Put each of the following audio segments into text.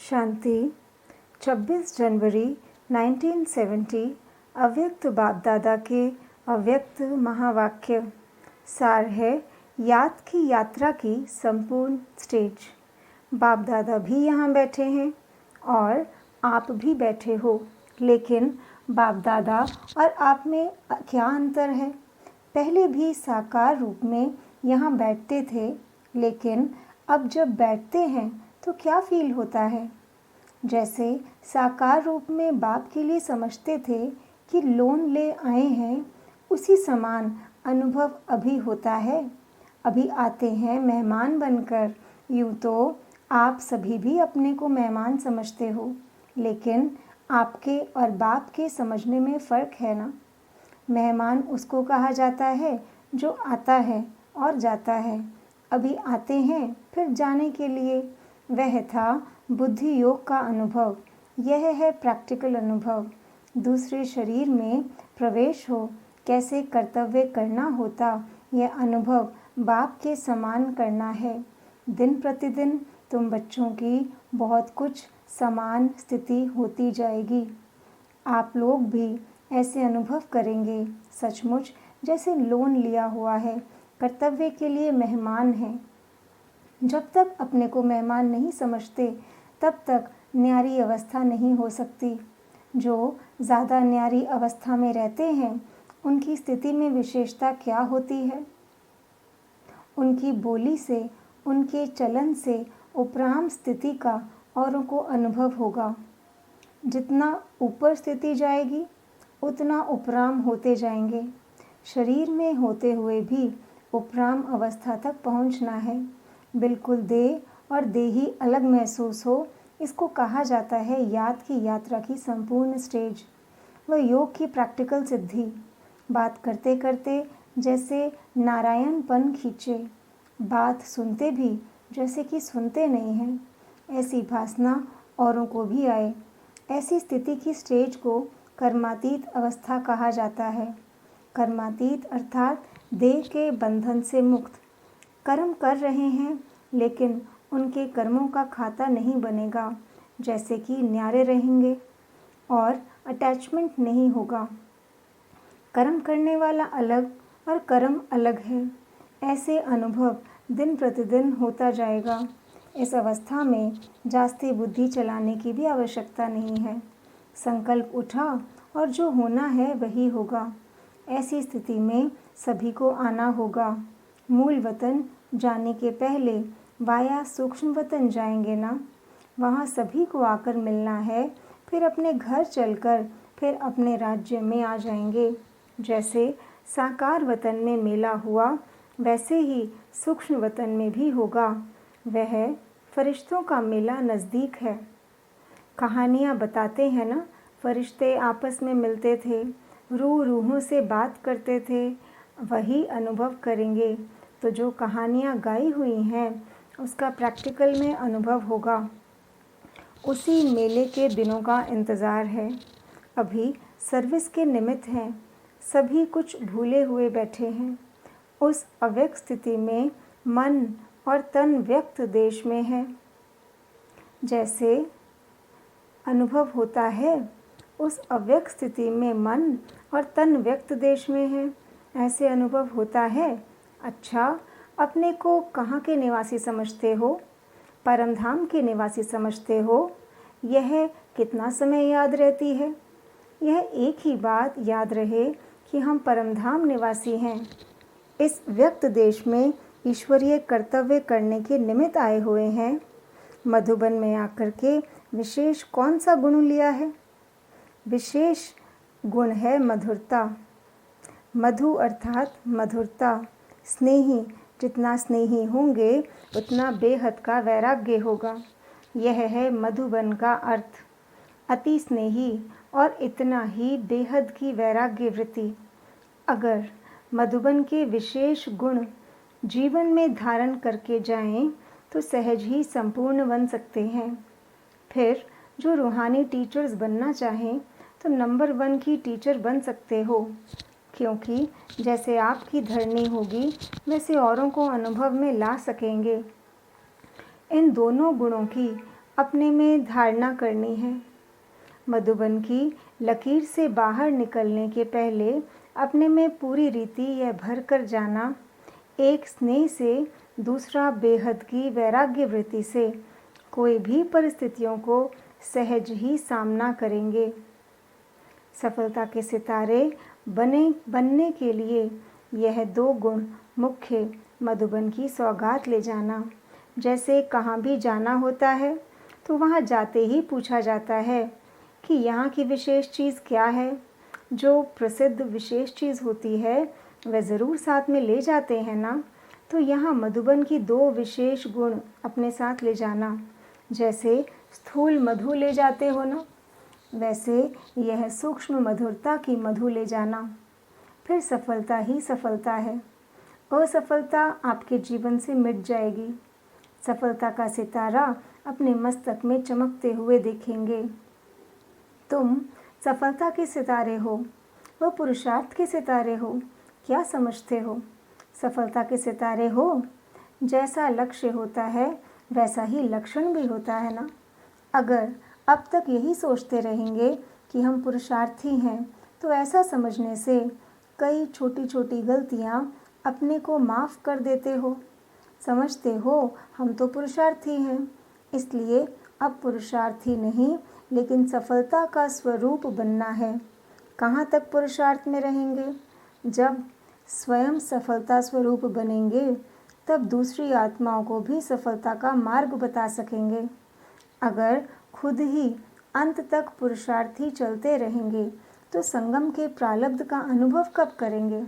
शांति 26 जनवरी 1970 अव्यक्त बाप दादा के अव्यक्त महावाक्य सार है याद की यात्रा की संपूर्ण स्टेज। बाप दादा भी यहाँ बैठे हैं और आप भी बैठे हो, लेकिन बाप दादा और आप में क्या अंतर है? पहले भी साकार रूप में यहाँ बैठते थे, लेकिन अब जब बैठते हैं तो क्या फील होता है? जैसे साकार रूप में बाप के लिए समझते थे कि लोन ले आए हैं, उसी समान अनुभव अभी होता है। अभी आते हैं मेहमान बनकर। यूँ तो आप सभी भी अपने को मेहमान समझते हो, लेकिन आपके और बाप के समझने में फ़र्क है ना। मेहमान उसको कहा जाता है जो आता है और जाता है। अभी आते हैं फिर जाने के लिए। वह था बुद्धि योग का अनुभव, यह है प्रैक्टिकल अनुभव। दूसरे शरीर में प्रवेश हो, कैसे कर्तव्य करना होता, यह अनुभव बाप के समान करना है। दिन प्रतिदिन तुम बच्चों की बहुत कुछ समान स्थिति होती जाएगी। आप लोग भी ऐसे अनुभव करेंगे, सचमुच जैसे लोन लिया हुआ है, कर्तव्य के लिए मेहमान हैं। जब तक अपने को मेहमान नहीं समझते, तब तक न्यारी अवस्था नहीं हो सकती। जो ज़्यादा न्यारी अवस्था में रहते हैं, उनकी स्थिति में विशेषता क्या होती है? उनकी बोली से, उनके चलन से उपराम स्थिति का औरों को अनुभव होगा। जितना ऊपर स्थिति जाएगी, उतना उपराम होते जाएंगे। शरीर में होते हुए भी उपराम अवस्था तक पहुंचना है। बिल्कुल देह और देही अलग महसूस हो, इसको कहा जाता है याद की यात्रा की संपूर्ण स्टेज। वह योग की प्रैक्टिकल सिद्धि। बात करते करते जैसे नारायणपन खींचे, बात सुनते भी जैसे कि सुनते नहीं हैं, ऐसी भासना औरों को भी आए। ऐसी स्थिति की स्टेज को कर्मातीत अवस्था कहा जाता है। कर्मातीत अर्थात देह के बंधन से मुक्त। कर्म कर रहे हैं, लेकिन उनके कर्मों का खाता नहीं बनेगा, जैसे कि न्यारे रहेंगे और अटैचमेंट नहीं होगा। कर्म करने वाला अलग और कर्म अलग है। ऐसे अनुभव दिन प्रतिदिन होता जाएगा। इस अवस्था में जास्ती बुद्धि चलाने की भी आवश्यकता नहीं है। संकल्प उठा और जो होना है वही होगा। ऐसी स्थिति में सभी को आना होगा। मूल वतन जाने के पहले वाया सूक्ष्म वतन जाएंगे ना, वहाँ सभी को आकर मिलना है। फिर अपने घर चलकर फिर अपने राज्य में आ जाएंगे। जैसे साकार वतन में मेला हुआ, वैसे ही सूक्ष्म वतन में भी होगा। वह फरिश्तों का मेला नज़दीक है। कहानियाँ बताते हैं ना, फरिश्ते आपस में मिलते थे, रूहों से बात करते थे। वही अनुभव करेंगे तो जो कहानियाँ गाई हुई हैं, उसका प्रैक्टिकल में अनुभव होगा। उसी मेले के दिनों का इंतज़ार है। अभी सर्विस के निमित्त हैं, सभी कुछ भूले हुए बैठे हैं। उस अव्यक्त स्थिति में मन और तन व्यक्त देश में है। जैसे अनुभव होता है, उस अव्यक्त स्थिति में मन और तन व्यक्त देश में है, ऐसे अनुभव होता है। अच्छा, अपने को कहाँ के निवासी समझते हो? परमधाम के निवासी समझते हो? यह कितना समय याद रहती है? यह एक ही बात याद रहे कि हम परमधाम निवासी हैं। इस व्यक्त देश में ईश्वरीय कर्तव्य करने के निमित्त आए हुए हैं। मधुबन में आकर के विशेष कौन सा गुण लिया है? विशेष गुण है मधुरता। मधु अर्थात मधुरता। स्नेही, जितना स्नेही होंगे उतना बेहद का वैराग्य होगा। यह है मधुबन का अर्थ। अति स्नेही और इतना ही बेहद की वैराग्य वृत्ति। अगर मधुबन के विशेष गुण जीवन में धारण करके जाएं, तो सहज ही संपूर्ण बन सकते हैं। फिर जो रूहानी टीचर्स बनना चाहें, तो नंबर 1 की टीचर बन सकते हो, क्योंकि जैसे आपकी धरनी होगी, वैसे औरों को अनुभव में ला सकेंगे। इन दोनों गुणों की अपने में धारणा करनी है। मधुबन की लकीर से बाहर निकलने के पहले अपने में पूरी रीति यह भर कर जाना, एक स्नेह से दूसरा बेहद की वैराग्य वृत्ति से कोई भी परिस्थितियों को सहज ही सामना करेंगे। सफलता के सितारे बनने के लिए यह 2 गुण मुख्य। मधुबन की सौगात ले जाना, जैसे कहाँ भी जाना होता है तो वहाँ जाते ही पूछा जाता है कि यहाँ की विशेष चीज़ क्या है। जो प्रसिद्ध विशेष चीज़ होती है वह ज़रूर साथ में ले जाते हैं ना। तो यहाँ मधुबन की 2 विशेष गुण अपने साथ ले जाना, जैसे स्थूल मधु ले जाते हो ना, वैसे यह सूक्ष्म मधुरता की मधु ले जाना। फिर सफलता ही सफलता है। असफलता आपके जीवन से मिट जाएगी। सफलता का सितारा अपने मस्तक में चमकते हुए देखेंगे। तुम सफलता के सितारे हो, वह पुरुषार्थ के सितारे हो। क्या समझते हो? सफलता के सितारे हो। जैसा लक्ष्य होता है वैसा ही लक्षण भी होता है ना। अगर अब तक यही सोचते रहेंगे कि हम पुरुषार्थी हैं तो ऐसा समझने से कई छोटी छोटी गलतियां अपने को माफ़ कर देते हो। समझते हो हम तो पुरुषार्थी हैं, इसलिए अब पुरुषार्थी नहीं लेकिन सफलता का स्वरूप बनना है। कहाँ तक पुरुषार्थ में रहेंगे? जब स्वयं सफलता स्वरूप बनेंगे तब दूसरी आत्माओं को भी सफलता का मार्ग बता सकेंगे। अगर खुद ही अंत तक पुरुषार्थी चलते रहेंगे तो संगम के प्रारब्ध का अनुभव कब करेंगे?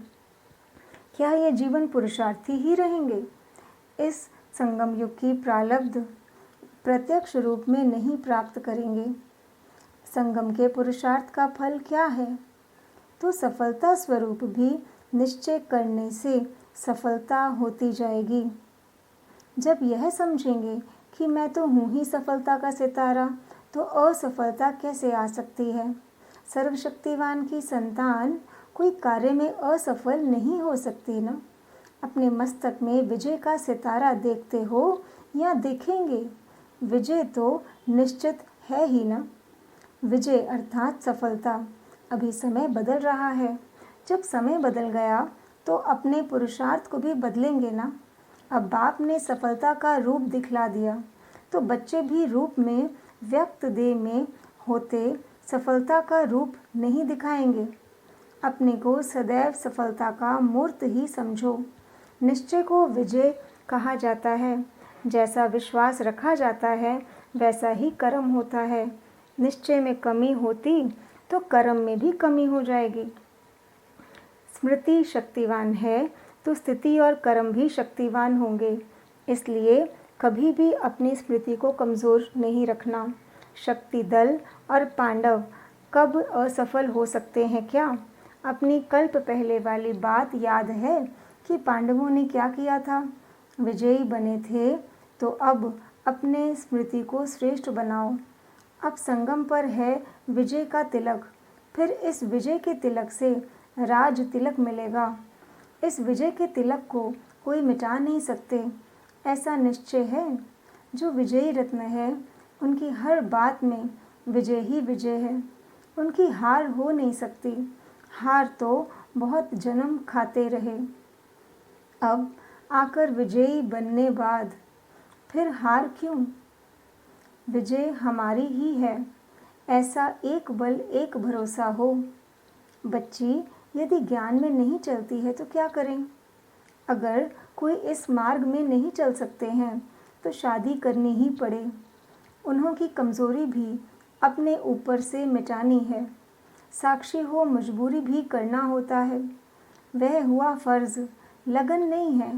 क्या ये जीवन पुरुषार्थी ही रहेंगे? इस संगम युग की प्रारब्ध प्रत्यक्ष रूप में नहीं प्राप्त करेंगे। संगम के पुरुषार्थ का फल क्या है? तो सफलता स्वरूप भी निश्चय करने से सफलता होती जाएगी। जब यह समझेंगे कि मैं तो हूँ ही सफलता का सितारा, तो असफलता कैसे आ सकती है? सर्वशक्तिवान की संतान कोई कार्य में असफल नहीं हो सकती ना। अपने मस्तक में विजय का सितारा देखते हो या देखेंगे? विजय तो निश्चित है ही ना। विजय अर्थात सफलता। अभी समय बदल रहा है। जब समय बदल गया तो अपने पुरुषार्थ को भी बदलेंगे ना। अब बाप ने सफलता का रूप दिखला दिया तो बच्चे भी रूप में व्यक्त देह में होते सफलता का रूप नहीं दिखाएंगे। अपने को सदैव सफलता का मूर्त ही समझो। निश्चय को विजय कहा जाता है। जैसा विश्वास रखा जाता है वैसा ही कर्म होता है। निश्चय में कमी होती तो कर्म में भी कमी हो जाएगी। स्मृति शक्तिवान है तो स्थिति और कर्म भी शक्तिवान होंगे। इसलिए कभी भी अपनी स्मृति को कमज़ोर नहीं रखना। शक्ति दल और पांडव कब असफल हो सकते हैं क्या? अपनी कल्प पहले वाली बात याद है कि पांडवों ने क्या किया था? विजयी बने थे तो अब अपने स्मृति को श्रेष्ठ बनाओ। अब संगम पर है विजय का तिलक, फिर इस विजय के तिलक से राज तिलक मिलेगा। इस विजय के तिलक को कोई मिटा नहीं सकते, ऐसा निश्चय है। जो विजयी रत्न है उनकी हर बात में विजय ही विजय है। उनकी हार हो नहीं सकती। हार तो बहुत जन्म खाते रहे, अब आकर विजयी बनने बाद फिर हार क्यों? विजय हमारी ही है, ऐसा एक बल एक भरोसा हो। बच्ची यदि ज्ञान में नहीं चलती है तो क्या करें? अगर कोई इस मार्ग में नहीं चल सकते हैं तो शादी करनी ही पड़े। उन्हों की कमज़ोरी भी अपने ऊपर से मिटानी है। साक्षी हो मजबूरी भी करना होता है। वह हुआ फ़र्ज़, लगन नहीं है।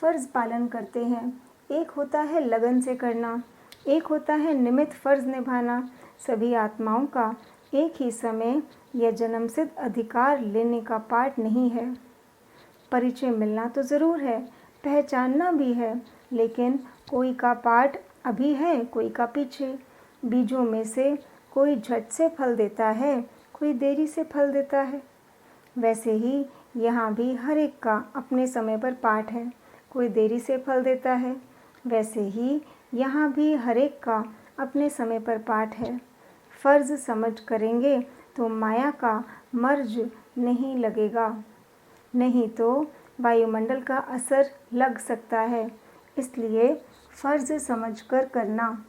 फ़र्ज़ पालन करते हैं। एक होता है लगन से करना, एक होता है निमित्त फ़र्ज़ निभाना। सभी आत्माओं का एक ही समय यह जन्मसिद्ध अधिकार लेने का पाठ नहीं है। परिचय मिलना तो ज़रूर है, पहचानना भी है, लेकिन कोई का पाठ अभी है, कोई का पीछे। बीजों में से कोई झट से फल देता है, कोई देरी से फल देता है। वैसे ही यहाँ भी हर एक का अपने समय पर पाठ है, कोई देरी से फल देता है। वैसे ही यहाँ भी हर एक का अपने समय पर पाठ है। फ़र्ज़ समझ करेंगे तो माया का मर्ज नहीं लगेगा, नहीं तो वायुमंडल का असर लग सकता है। इसलिए फ़र्ज़ समझकर करना।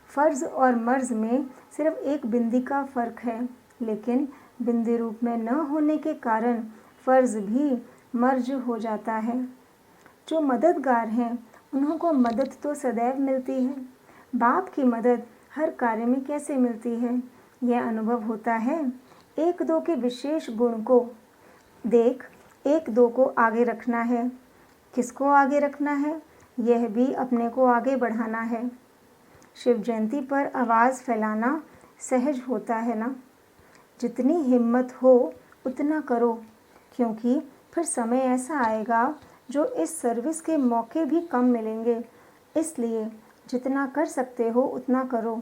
फ़र्ज़ और मर्ज़ में सिर्फ एक बिंदी का फ़र्क है, लेकिन बिंदी रूप में न होने के कारण फ़र्ज़ भी मर्ज हो जाता है। जो मददगार हैं उनको मदद तो सदैव मिलती है। बाप की मदद हर कार्य में कैसे मिलती है, यह अनुभव होता है। एक दो के विशेष गुण को देख एक दो को आगे रखना है। किसको आगे रखना है? यह भी अपने को आगे बढ़ाना है। शिव जयंती पर आवाज़ फैलाना सहज होता है ना। जितनी हिम्मत हो उतना करो, क्योंकि फिर समय ऐसा आएगा जो इस सर्विस के मौके भी कम मिलेंगे। इसलिए जितना कर सकते हो उतना करो।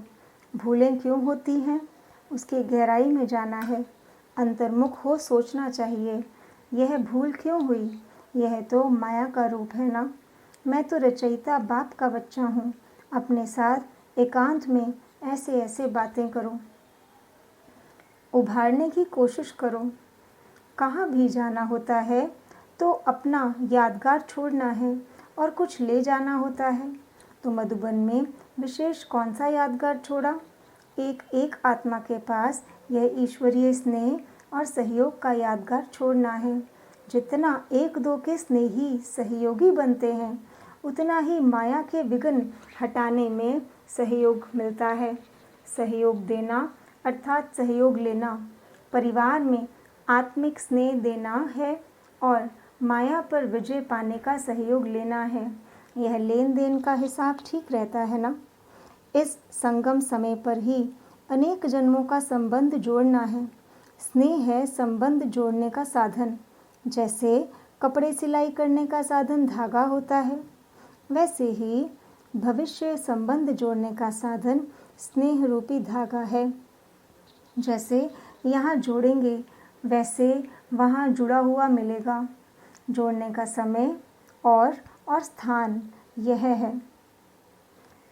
भूलें क्यों होती हैं, उसकी गहराई में जाना है। अंतर्मुख हो सोचना चाहिए, यह भूल क्यों हुई? यह तो माया का रूप है ना। मैं तो रचयिता बाप का बच्चा हूँ। अपने साथ एकांत में ऐसे ऐसे बातें करो, उभारने की कोशिश करो। कहाँ भी जाना होता है तो अपना यादगार छोड़ना है और कुछ ले जाना होता है। तो मधुबन में विशेष कौन सा यादगार छोड़ा? एक एक आत्मा के पास यह ईश्वरीय स्नेह और सहयोग का यादगार छोड़ना है। जितना एक दो के स्नेही सहयोगी बनते हैं, उतना ही माया के विघ्न हटाने में सहयोग मिलता है। सहयोग देना अर्थात सहयोग लेना, परिवार में आत्मिक स्नेह देना है और माया पर विजय पाने का सहयोग लेना है। यह लेन देन का हिसाब ठीक रहता है ना। इस संगम समय पर ही अनेक जन्मों का संबंध जोड़ना है। स्नेह है संबंध जोड़ने का साधन। जैसे कपड़े सिलाई करने का साधन धागा होता है, वैसे ही भविष्य संबंध जोड़ने का साधन स्नेह रूपी धागा है। जैसे यहाँ जोड़ेंगे वैसे वहाँ जुड़ा हुआ मिलेगा। जोड़ने का समय और स्थान यह है।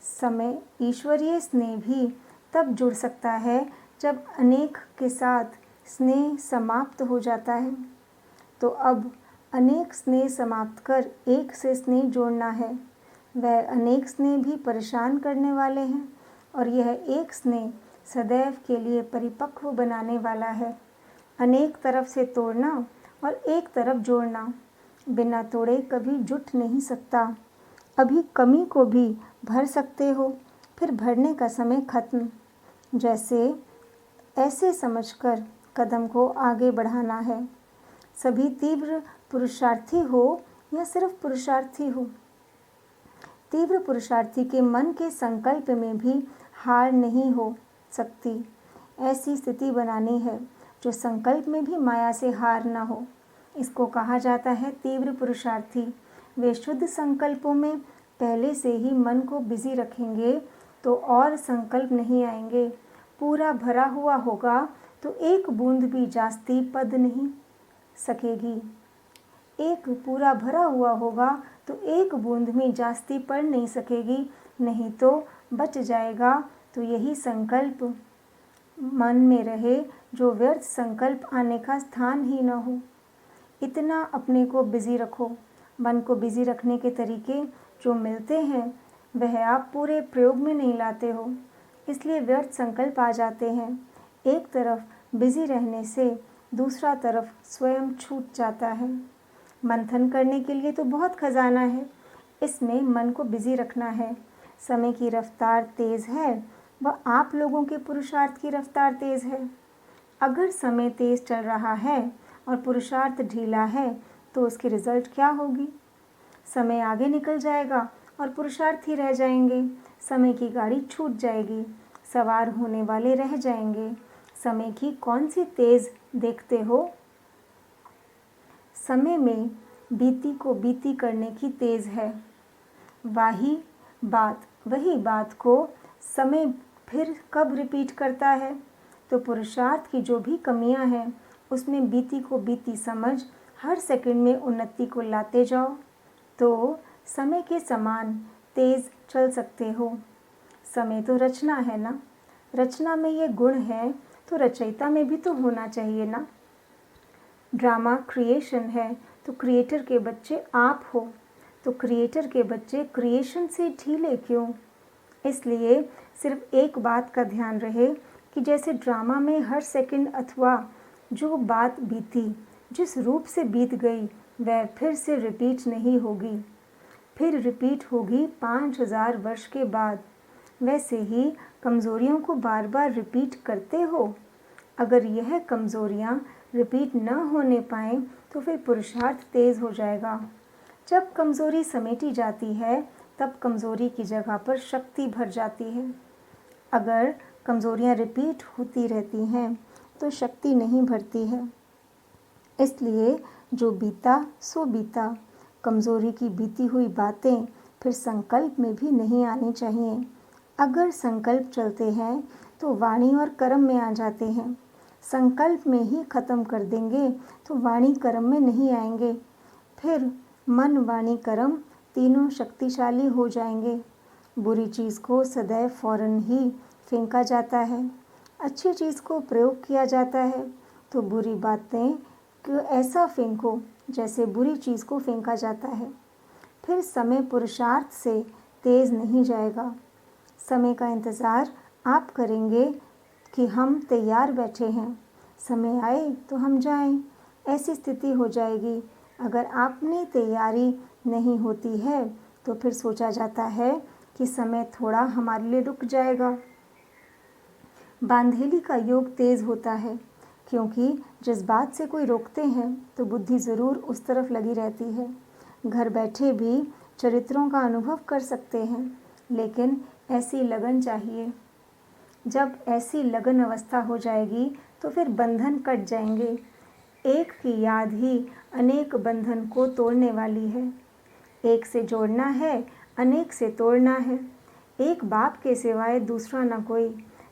समय ईश्वरीय स्नेह भी तब जुड़ सकता है जब अनेक के साथ स्नेह समाप्त हो जाता है। तो अब अनेक स्नेह समाप्त कर एक से स्नेह जोड़ना है। वह अनेक स्नेह भी परेशान करने वाले हैं और यह एक स्नेह सदैव के लिए परिपक्व बनाने वाला है। अनेक तरफ से तोड़ना और एक तरफ जोड़ना बिना तोड़े कभी जुट नहीं सकता। अभी कमी को भी भर सकते हो, फिर भरने का समय खत्म। जैसे ऐसे समझकर कदम को आगे बढ़ाना है। सभी तीव्र पुरुषार्थी हो या सिर्फ पुरुषार्थी हो, तीव्र पुरुषार्थी के मन के संकल्प में भी हार नहीं हो सकती। ऐसी स्थिति बनानी है जो संकल्प में भी माया से हार न हो। इसको कहा जाता है तीव्र पुरुषार्थी। वे शुद्ध संकल्पों में पहले से ही मन को बिजी रखेंगे तो और संकल्प नहीं आएंगे। पूरा भरा हुआ होगा तो एक बूंद भी जास्ती पद नहीं सकेगी। एक पूरा भरा हुआ होगा तो एक बूंद में जास्ती पड़ नहीं सकेगी, नहीं तो बच जाएगा। तो यही संकल्प मन में रहे जो व्यर्थ संकल्प आने का स्थान ही न हो। इतना अपने को बिजी रखो। मन को बिजी रखने के तरीके जो मिलते हैं वह आप पूरे प्रयोग में नहीं लाते हो, इसलिए व्यर्थ संकल्प आ जाते हैं। एक तरफ बिजी रहने से दूसरा तरफ स्वयं छूट जाता है। मंथन करने के लिए तो बहुत खजाना है, इसमें मन को बिजी रखना है। समय की रफ्तार तेज़ है व आप लोगों के पुरुषार्थ की रफ्तार तेज़ है। अगर समय तेज़ चल रहा है और पुरुषार्थ ढीला है तो उसकी रिजल्ट क्या होगी? समय आगे निकल जाएगा और पुरुषार्थी रह जाएंगे। समय की गाड़ी छूट जाएगी, सवार होने वाले रह जाएंगे। समय की कौन सी तेज़ देखते हो? समय में बीती को बीती करने की तेज़ है। वही बात को समय फिर कब रिपीट करता है? तो पुरुषार्थ की जो भी कमियां हैं उसमें बीती को बीती समझ हर सेकंड में उन्नति को लाते जाओ तो समय के समान तेज़ चल सकते हो। समय तो रचना है ना, रचना में ये गुण है तो रचयिता में भी तो होना चाहिए ना। ड्रामा क्रिएशन है तो क्रिएटर के बच्चे आप हो, तो क्रिएटर के बच्चे क्रिएशन से ढीले क्यों? इसलिए सिर्फ एक बात का ध्यान रहे कि जैसे ड्रामा में हर सेकंड अथवा जो बात बीती, जिस रूप से बीत गई, वह फिर से रिपीट नहीं होगी, फिर रिपीट होगी 5000 वर्ष के बाद। वैसे ही कमज़ोरियों को बार बार रिपीट करते हो। अगर यह कमज़ोरियाँ रिपीट न होने पाएँ तो फिर पुरुषार्थ तेज़ हो जाएगा। जब कमज़ोरी समेटी जाती है तब कमज़ोरी की जगह पर शक्ति भर जाती है। अगर कमज़ोरियाँ रिपीट होती रहती हैं तो शक्ति नहीं भरती है। इसलिए जो बीता सो बीता, कमज़ोरी की बीती हुई बातें फिर संकल्प में भी नहीं आनी चाहिए। अगर संकल्प चलते हैं तो वाणी और कर्म में आ जाते हैं। संकल्प में ही ख़त्म कर देंगे तो वाणी कर्म में नहीं आएंगे। फिर मन वाणी कर्म तीनों शक्तिशाली हो जाएंगे। बुरी चीज़ को सदैव फौरन ही फेंका जाता है, अच्छी चीज़ को प्रयोग किया जाता है। तो बुरी बातें को ऐसा फेंको जैसे बुरी चीज़ को फेंका जाता है। फिर समय पुरुषार्थ से तेज़ नहीं जाएगा। समय का इंतज़ार आप करेंगे कि हम तैयार बैठे हैं, समय आए तो हम जाएं, ऐसी स्थिति हो जाएगी। अगर आपने तैयारी नहीं होती है तो फिर सोचा जाता है कि समय थोड़ा हमारे लिए रुक जाएगा। बांधेली का योग तेज़ होता है, क्योंकि जिस बात से कोई रोकते हैं तो बुद्धि ज़रूर उस तरफ लगी रहती है। घर बैठे भी चरित्रों का अनुभव कर सकते हैं, लेकिन ऐसी लगन चाहिए। जब ऐसी लगन अवस्था हो जाएगी तो फिर बंधन कट जाएंगे। एक की याद ही अनेक बंधन को तोड़ने वाली है। एक से जोड़ना है, अनेक से तोड़ना है। एक बाप के सिवाय दूसरा न कोई।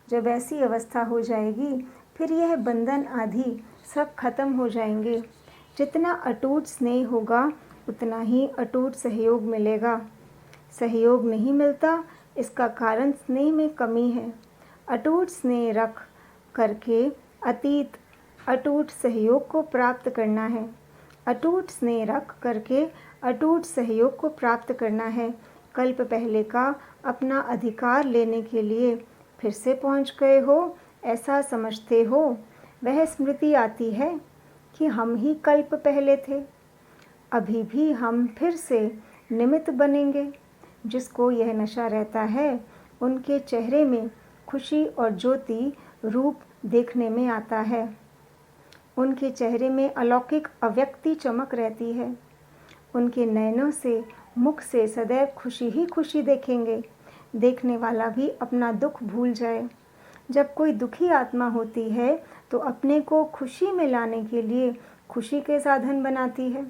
जब ऐसी अवस्था हो जाएगी फिर यह बंधन आदि सब खत्म हो जाएंगे। जितना अटूट स्नेह होगा उतना ही अटूट सहयोग मिलेगा। सहयोग नहीं मिलता, इसका कारण स्नेह में कमी है। अटूट स्नेह रख करके अतीत अटूट सहयोग को प्राप्त करना है। अटूट स्नेह रख करके अटूट सहयोग को प्राप्त करना है। कल्प पहले का अपना अधिकार लेने के लिए फिर से पहुंच गए हो, ऐसा समझते हो। वह स्मृति आती है कि हम ही कल्प पहले थे। अभी भी हम फिर से निमित्त बनेंगे। जिसको यह नशा रहता है उनके चेहरे में खुशी और ज्योति रूप देखने में आता है। उनके चेहरे में अलौकिक अव्यक्ति चमक रहती है। उनके नयनों से, मुख से सदैव खुशी ही खुशी देखेंगे। देखने वाला भी अपना दुख भूल जाए। जब कोई दुखी आत्मा होती है तो अपने को खुशी में लाने के लिए खुशी के साधन बनाती है।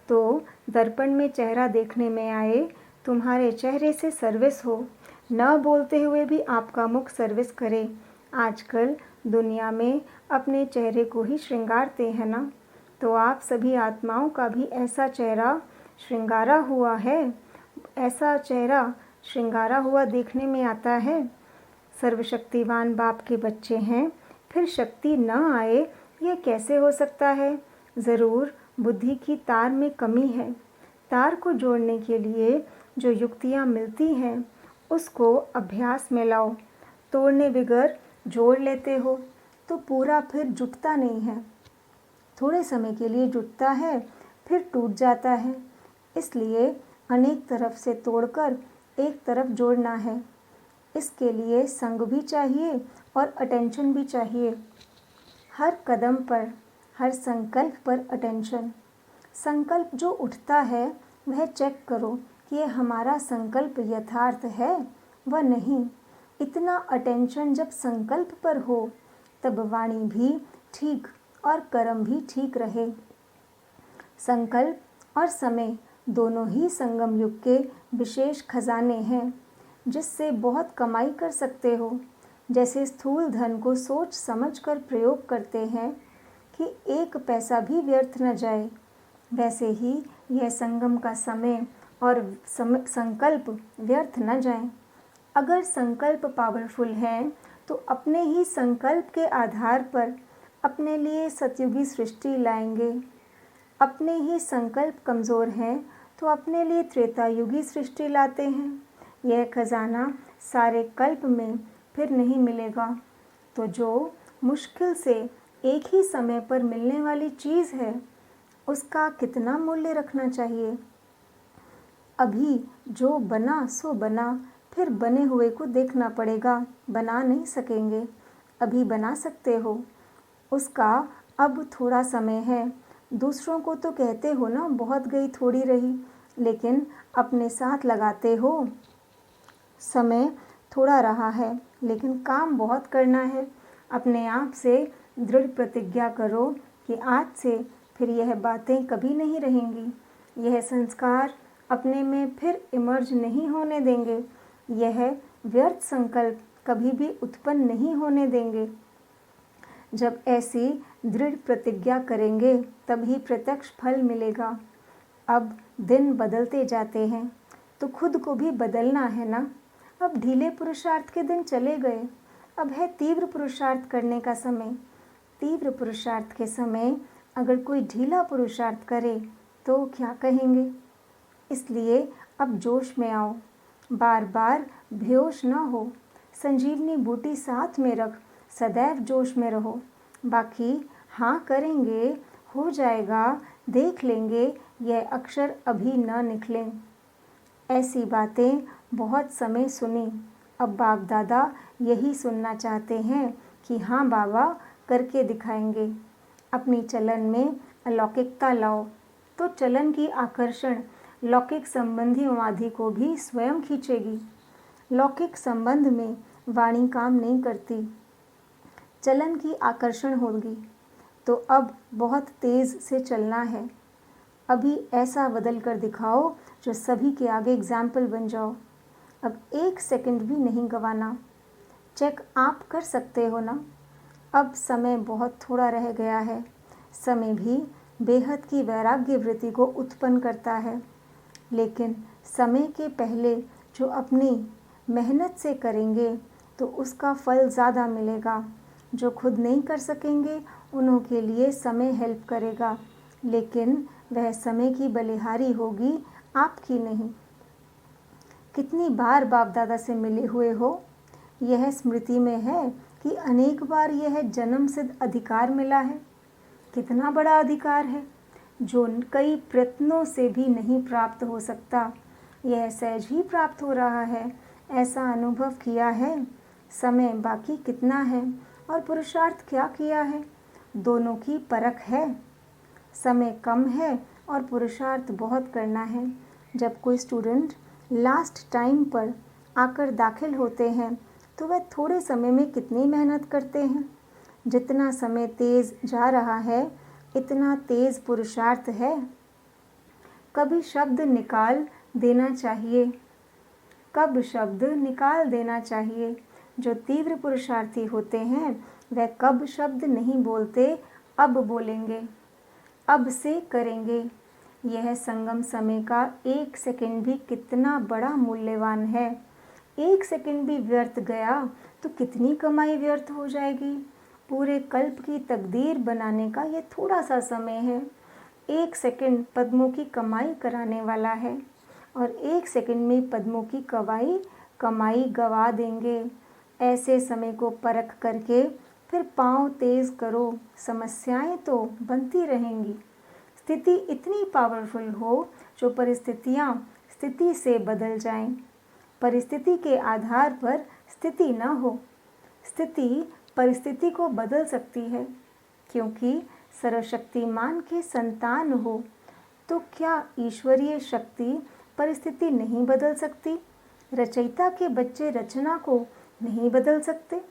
तो दर्पण में चेहरा देखने में आए, तुम्हारे चेहरे से सर्विस हो, न बोलते हुए भी आपका मुख सर्विस करे। आजकल दुनिया में अपने चेहरे को ही श्रृंगारते हैं ना, तो आप सभी आत्माओं का भी ऐसा चेहरा श्रृंगारा हुआ है, ऐसा चेहरा श्रृंगारा हुआ देखने में आता है। सर्वशक्तिवान बाप के बच्चे हैं, फिर शक्ति न आए यह कैसे हो सकता है? ज़रूर बुद्धि की तार में कमी है। तार को जोड़ने के लिए जो युक्तियाँ मिलती हैं उसको अभ्यास में लाओ। तोड़ने बगैर जोड़ लेते हो तो पूरा फिर जुटता नहीं है। थोड़े समय के लिए जुटता है फिर टूट जाता है। इसलिए अनेक तरफ से तोड़कर एक तरफ जोड़ना है। इसके लिए संग भी चाहिए और अटेंशन भी चाहिए। हर कदम पर, हर संकल्प पर अटेंशन। संकल्प जो उठता है वह चेक करो कि यह हमारा संकल्प यथार्थ है व नहीं। इतना अटेंशन जब संकल्प पर हो तब वाणी भी ठीक और कर्म भी ठीक रहे। संकल्प और समय दोनों ही संगम युग के विशेष खजाने हैं जिससे बहुत कमाई कर सकते हो। जैसे स्थूल धन को सोच समझ कर प्रयोग करते हैं कि एक पैसा भी व्यर्थ न जाए, वैसे ही यह संगम का समय और संकल्प व्यर्थ न जाए। अगर संकल्प पावरफुल हैं तो अपने ही संकल्प के आधार पर अपने लिए सतयुगी सृष्टि लाएंगे। अपने ही संकल्प कमज़ोर हैं तो अपने लिए त्रेतायुगी सृष्टि लाते हैं। यह खजाना सारे कल्प में फिर नहीं मिलेगा। तो जो मुश्किल से एक ही समय पर मिलने वाली चीज़ है, उसका कितना मूल्य रखना चाहिए। अभी जो बना सो बना, फिर बने हुए को देखना पड़ेगा, बना नहीं सकेंगे। अभी बना सकते हो, उसका अब थोड़ा समय है। दूसरों को तो कहते हो ना, बहुत गई थोड़ी रही, लेकिन अपने साथ लगाते हो। समय थोड़ा रहा है, लेकिन काम बहुत करना है। अपने आप से दृढ़ प्रतिज्ञा करो कि आज से फिर यह बातें कभी नहीं रहेंगी। यह संस्कार अपने में फिर इमर्ज नहीं होने देंगे। यह व्यर्थ संकल्प कभी भी उत्पन्न नहीं होने देंगे। जब ऐसी दृढ़ प्रतिज्ञा करेंगे तभी प्रत्यक्ष फल मिलेगा। अब दिन बदलते जाते हैं तो खुद को भी बदलना है ना। अब ढीले पुरुषार्थ के दिन चले गए, अब है तीव्र पुरुषार्थ करने का समय। तीव्र पुरुषार्थ के समय अगर कोई ढीला पुरुषार्थ करे तो क्या कहेंगे। इसलिए अब जोश में आओ, बार बार बेहोश न हो। संजीवनी बूटी साथ में रख, सदैव जोश में रहो। बाकी हाँ करेंगे, हो जाएगा, देख लेंगे, यह अक्षर अभी न निकलें। ऐसी बातें बहुत समय सुनी। अब बाप दादा यही सुनना चाहते हैं कि हाँ बाबा करके दिखाएंगे। अपनी चलन में अलौकिकता लाओ तो चलन की आकर्षण लौकिक संबंधी उमाधि को भी स्वयं खींचेगी। लौकिक संबंध में वाणी काम नहीं करती, चलन की आकर्षण होगी। तो अब बहुत तेज़ से चलना है। अभी ऐसा बदल कर दिखाओ जो सभी के आगे एग्जाम्पल बन जाओ। अब 1 सेकंड भी नहीं गंवाना। चेक आप कर सकते हो ना। अब समय बहुत थोड़ा रह गया है। समय भी बेहद की वैराग्य वृत्ति को उत्पन्न करता है, लेकिन समय के पहले जो अपनी मेहनत से करेंगे तो उसका फल ज़्यादा मिलेगा। जो खुद नहीं कर सकेंगे उन्हों के लिए समय हेल्प करेगा, लेकिन वह समय की बलिहारी होगी, आपकी नहीं। कितनी बार बाप दादा से मिले हुए हो, यह स्मृति में है कि अनेक बार यह जन्म सिद्ध अधिकार मिला है। कितना बड़ा अधिकार है जो कई प्रयत्नों से भी नहीं प्राप्त हो सकता। यह सहज ही प्राप्त हो रहा है, ऐसा अनुभव किया है। समय बाकी कितना है और पुरुषार्थ क्या किया है, दोनों की परख है। समय कम है और पुरुषार्थ बहुत करना है। जब कोई स्टूडेंट लास्ट टाइम पर आकर दाखिल होते हैं तो वह थोड़े समय में कितनी मेहनत करते हैं। जितना समय तेज़ जा रहा है इतना तेज़ पुरुषार्थ है। कभी शब्द निकाल देना चाहिए, कब शब्द निकाल देना चाहिए। जो तीव्र पुरुषार्थी होते हैं वह कब शब्द नहीं बोलते, अब बोलेंगे, अब से करेंगे। यह संगम समय का 1 सेकंड भी कितना बड़ा मूल्यवान है। 1 सेकंड भी व्यर्थ गया तो कितनी कमाई व्यर्थ हो जाएगी। पूरे कल्प की तकदीर बनाने का यह थोड़ा सा समय है। 1 सेकंड पद्मों की कमाई कराने वाला है और 1 सेकंड में पद्मों की कमाई गवा देंगे। ऐसे समय को परख करके फिर पाँव तेज़ करो, समस्याएं तो बनती रहेंगी। स्थिति इतनी पावरफुल हो जो परिस्थितियां स्थिति से बदल जाएं। परिस्थिति के आधार पर स्थिति न हो, स्थिति परिस्थिति को बदल सकती है। क्योंकि सर्वशक्तिमान के संतान हो तो क्या ईश्वरीय शक्ति परिस्थिति नहीं बदल सकती। रचयिता के बच्चे रचना को नहीं बदल सकते।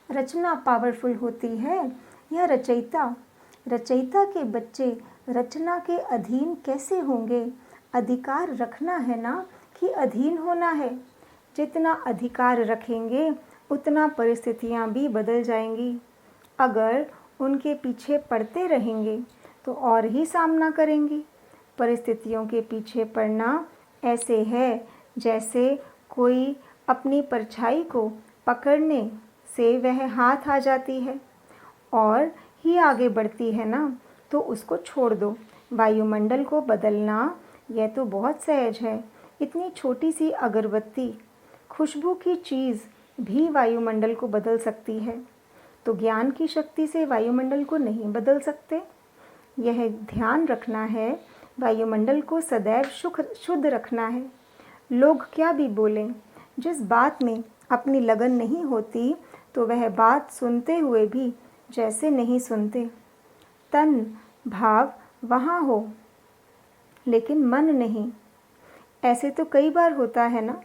रचना पावरफुल होती है या रचयिता के बच्चे रचना के अधीन कैसे होंगे। अधिकार रखना है ना कि अधीन होना है। जितना अधिकार रखेंगे उतना परिस्थितियां भी बदल जाएंगी। अगर उनके पीछे पड़ते रहेंगे तो और ही सामना करेंगी। परिस्थितियों के पीछे पड़ना ऐसे है जैसे कोई अपनी परछाई को पकड़ने से वह हाथ आ जाती है और ही आगे बढ़ती है ना, तो उसको छोड़ दो। वायुमंडल को बदलना यह तो बहुत सहज है। इतनी छोटी सी अगरबत्ती, खुशबू की चीज़ भी वायुमंडल को बदल सकती है। तो ज्ञान की शक्ति से वायुमंडल को नहीं बदल सकते। यह ध्यान रखना है, वायुमंडल को सदैव शुद्ध रखना है। लोग क्या भी बोलें, जिस बात में अपनी लगन नहीं होती तो वह बात सुनते हुए भी जैसे नहीं सुनते। तन भाव वहाँ हो लेकिन मन नहीं। ऐसे तो कई बार होता है ना,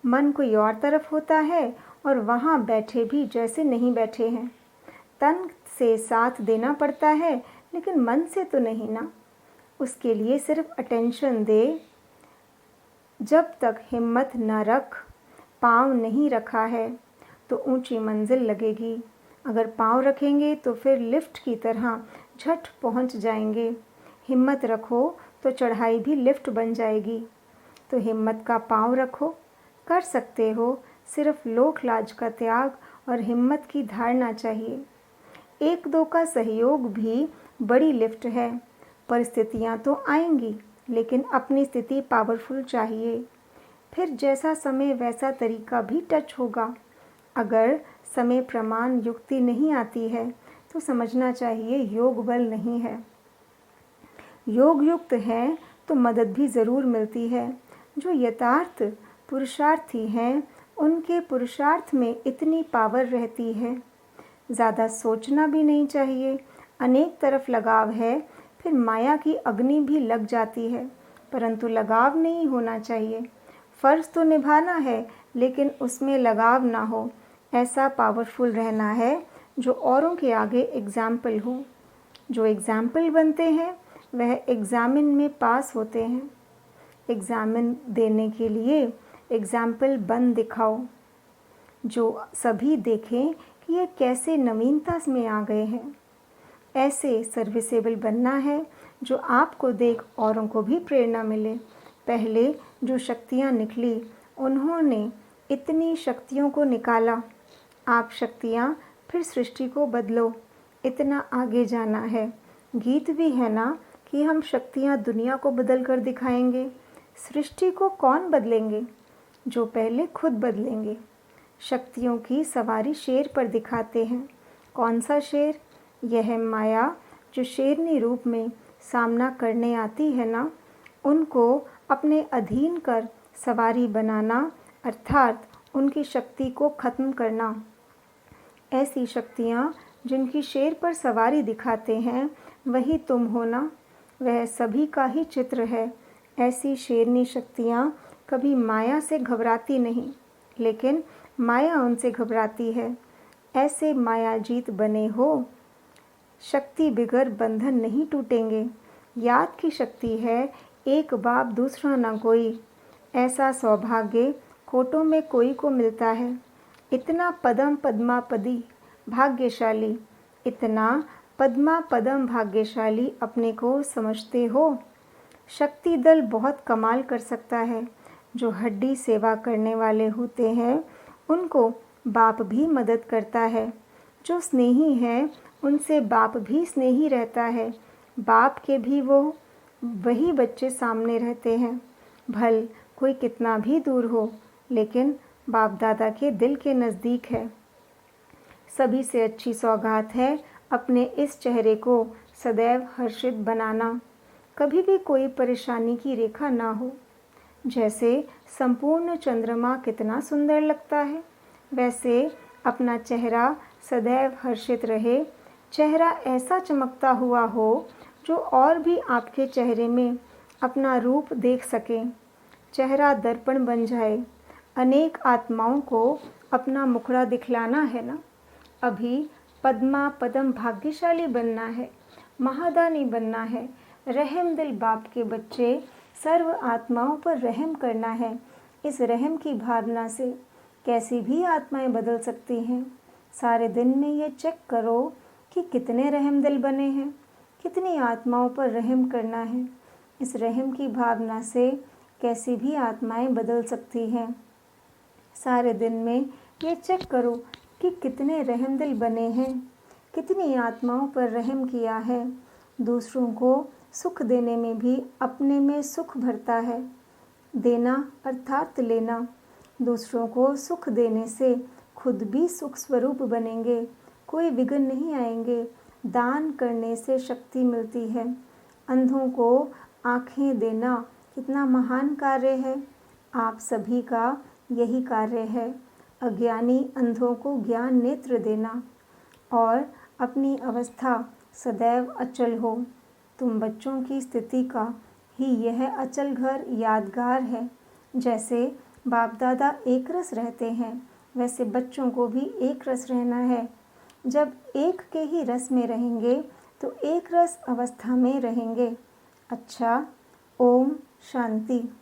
मन कोई और तरफ होता है और वहाँ बैठे भी जैसे नहीं बैठे हैं। तन से साथ देना पड़ता है लेकिन मन से तो नहीं ना। उसके लिए सिर्फ अटेंशन दे। जब तक हिम्मत न रख, पाँव नहीं रखा है तो ऊंची मंजिल लगेगी। अगर पाँव रखेंगे तो फिर लिफ्ट की तरह झट पहुंच जाएंगे। हिम्मत रखो तो चढ़ाई भी लिफ्ट बन जाएगी। तो हिम्मत का पाँव रखो, कर सकते हो। सिर्फ लोक लाज का त्याग और हिम्मत की धारणा चाहिए। एक दो का सहयोग भी बड़ी लिफ्ट है। परिस्थितियाँ तो आएंगी लेकिन अपनी स्थिति पावरफुल चाहिए। फिर जैसा समय वैसा तरीका भी टच होगा। अगर समय प्रमाण युक्ति नहीं आती है तो समझना चाहिए योग बल नहीं है। योग युक्त है तो मदद भी ज़रूर मिलती है। जो यथार्थ पुरुषार्थी हैं उनके पुरुषार्थ में इतनी पावर रहती है। ज़्यादा सोचना भी नहीं चाहिए। अनेक तरफ लगाव है, फिर माया की अग्नि भी लग जाती है, परंतु लगाव नहीं होना चाहिए। फ़र्ज़ तो निभाना है लेकिन उसमें लगाव ना हो। ऐसा पावरफुल रहना है जो औरों के आगे एग्जाम्पल हो। जो एग्जाम्पल बनते हैं वह एग्ज़ामिन में पास होते हैं। एग्ज़ामिन देने के लिए एग्जाम्पल बन दिखाओ, जो सभी देखें कि ये कैसे नवीनता में आ गए हैं। ऐसे सर्विसेबल बनना है जो आपको देख औरों को भी प्रेरणा मिले। पहले जो शक्तियाँ निकली उन्होंने इतनी शक्तियों को निकाला। आप शक्तियाँ फिर सृष्टि को बदलो। इतना आगे जाना है। गीत भी है ना कि हम शक्तियाँ दुनिया को बदल कर दिखाएंगे। सृष्टि को कौन बदलेंगे? जो पहले खुद बदलेंगे। शक्तियों की सवारी शेर पर दिखाते हैं। कौन सा शेर? यह माया जो शेरनी रूप में सामना करने आती है ना, उनको अपने अधीन कर सवारी बनाना, अर्थात उनकी शक्ति को खत्म करना। ऐसी शक्तियाँ जिनकी शेर पर सवारी दिखाते हैं वही तुम हो ना। वह सभी का ही चित्र है। ऐसी शेरनी शक्तियाँ कभी माया से घबराती नहीं, लेकिन माया उनसे घबराती है। ऐसे मायाजीत बने हो। शक्ति बिगर बंधन नहीं टूटेंगे। याद की शक्ति है, एक बाप दूसरा ना कोई। ऐसा सौभाग्य कोटों में कोई को मिलता है। इतना पदम पद्मापदी भाग्यशाली, इतना पद्मा पदम भाग्यशाली अपने को समझते हो। शक्ति दल बहुत कमाल कर सकता है। जो हड्डी सेवा करने वाले होते हैं उनको बाप भी मदद करता है। जो स्नेही है उनसे बाप भी स्नेही रहता है। बाप के भी वही बच्चे सामने रहते हैं। भल कोई कितना भी दूर हो, लेकिन बाप दादा के दिल के नज़दीक है। सभी से अच्छी सौगात है अपने इस चेहरे को सदैव हर्षित बनाना। कभी भी कोई परेशानी की रेखा ना हो। जैसे संपूर्ण चंद्रमा कितना सुंदर लगता है, वैसे अपना चेहरा सदैव हर्षित रहे। चेहरा ऐसा चमकता हुआ हो जो और भी आपके चेहरे में अपना रूप देख सकें। चेहरा दर्पण बन जाए। अनेक आत्माओं को अपना मुखड़ा दिखलाना है ना। अभी पद्मा पदम भाग्यशाली बनना है, महादानी बनना है। रहम दिल बाप के बच्चे, सर्व आत्माओं पर रहम करना है। इस रहम की भावना से कैसी भी आत्माएं बदल सकती हैं। सारे दिन में ये चेक करो कि कितने रहम दिल बने हैं, कितनी आत्माओं पर रहम करना है। इस रहम की भावना से कैसी भी आत्माएं बदल सकती हैं। सारे दिन में ये चेक करो कि कितने रहमदिल बने हैं, कितनी आत्माओं पर रहम किया है। दूसरों को सुख देने में भी अपने में सुख भरता है। देना अर्थात लेना। दूसरों को सुख देने से खुद भी सुख स्वरूप बनेंगे, कोई विघ्न नहीं आएंगे। दान करने से शक्ति मिलती है। अंधों को आँखें देना कितना महान कार्य है। आप सभी का यही कार्य है, अज्ञानी अंधों को ज्ञान नेत्र देना। और अपनी अवस्था सदैव अचल हो। तुम बच्चों की स्थिति का ही यह अचल घर यादगार है। जैसे बाप दादा एक रस रहते हैं, वैसे बच्चों को भी एक रस रहना है। जब एक के ही रस में रहेंगे तो एक रस अवस्था में रहेंगे। अच्छा, ओम शांति।